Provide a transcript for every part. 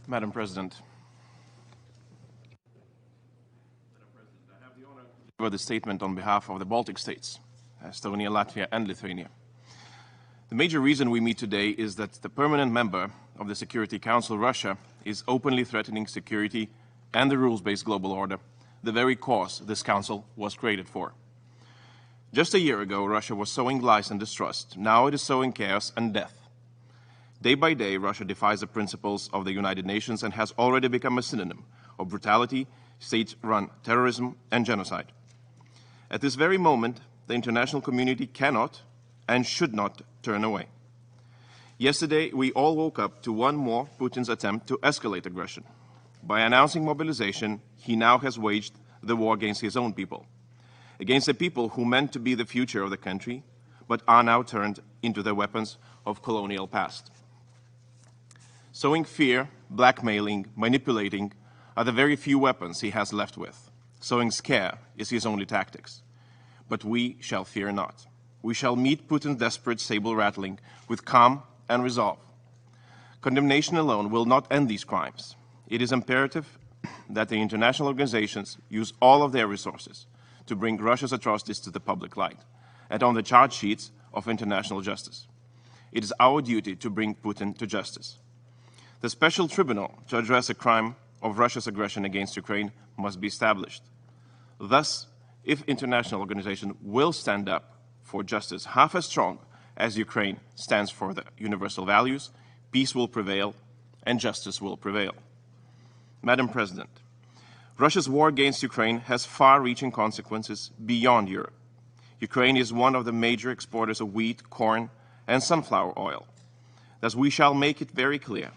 Madam President. I have the honor to deliver the statement on behalf of the Baltic states, Estonia, Latvia, and Lithuania. The major reason we meet today is that the permanent member of the Security Council, Russia, is openly threatening security and the rules-based global order, the very cause this council was created for. Just a year ago, Russia was sowing lies and distrust. Now it is sowing chaos and death. Day by day, Russia defies the principles of the United Nations and has already become a synonym of brutality, state-run terrorism, and genocide. At this very moment, the international community cannot and should not turn away. Yesterday, we all woke up to one more Putin's attempt to escalate aggression. By announcing mobilization, he now has waged the war against his own people, against the people who meant to be the future of the country, but are now turned into the weapons of colonial past. Sowing fear, blackmailing, manipulating are the very few weapons he has left with. Sowing scare is his only tactics. But we shall fear not. We shall meet Putin's desperate saber rattling with calm and resolve. Condemnation alone will not end these crimes. It is imperative that the international organizations use all of their resources to bring Russia's atrocities to the public light and on the charge sheets of international justice. It is our duty to bring Putin to justice. The special tribunal to address the crime of Russia's aggression against Ukraine must be established. Thus, if international organizations will stand up for justice half as strong as Ukraine stands for the universal values, peace will prevail and justice will prevail. Madam President, Russia's war against Ukraine has far-reaching consequences beyond Europe. Ukraine is one of the major exporters of wheat, corn, and sunflower oil. Thus, we shall make it very clear: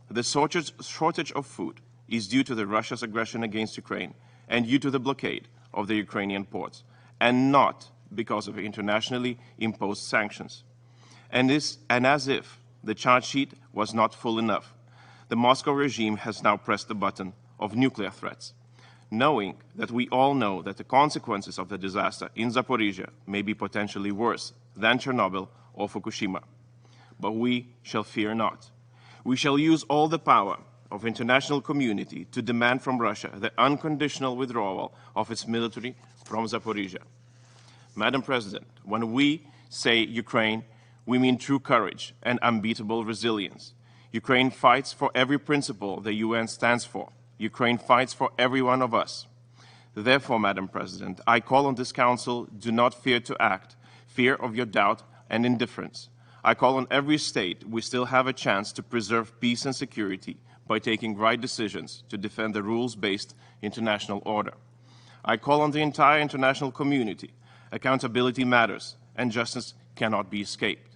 the shortage of food is due to Russia's aggression against Ukraine and due to the blockade of the Ukrainian ports, and not because of internationally imposed sanctions. And as if the charge sheet was not full enough, the Moscow regime has now pressed the button of nuclear threats, knowing that we all know that the consequences of the disaster in Zaporizhia may be potentially worse than Chernobyl or Fukushima. But we shall fear not. We shall use all the power of the international community to demand from Russia the unconditional withdrawal of its military from Zaporizhia. Madam President, when we say Ukraine, we mean true courage and unbeatable resilience. Ukraine fights for every principle the UN stands for. Ukraine fights for every one of us. Therefore, Madam President, I call on this Council, do not fear to act, fear of your doubt and indifference. I call on every state, we still have a chance to preserve peace and security by taking right decisions to defend the rules-based international order. I call on the entire international community. Accountability matters, and justice cannot be escaped.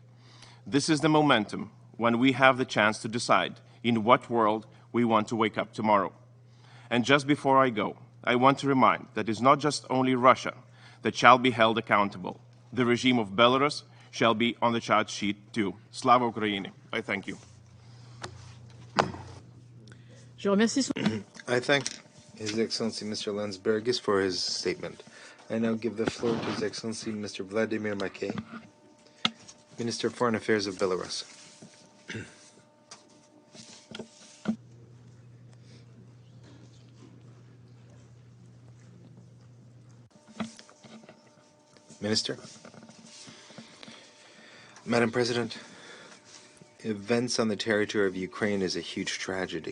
This is the momentum when we have the chance to decide in what world we want to wake up tomorrow. And just before I go, I want to remind that it's not just only Russia that shall be held accountable. The regime of Belarus shall be on the charge sheet too. Slava Ukraini. I thank you. I thank His Excellency Mr. Landsbergis for his statement. I now give the floor to His Excellency Mr. Vladimir Makey, Minister of Foreign Affairs of Belarus. Minister. Madam President, events on the territory of Ukraine is a huge tragedy.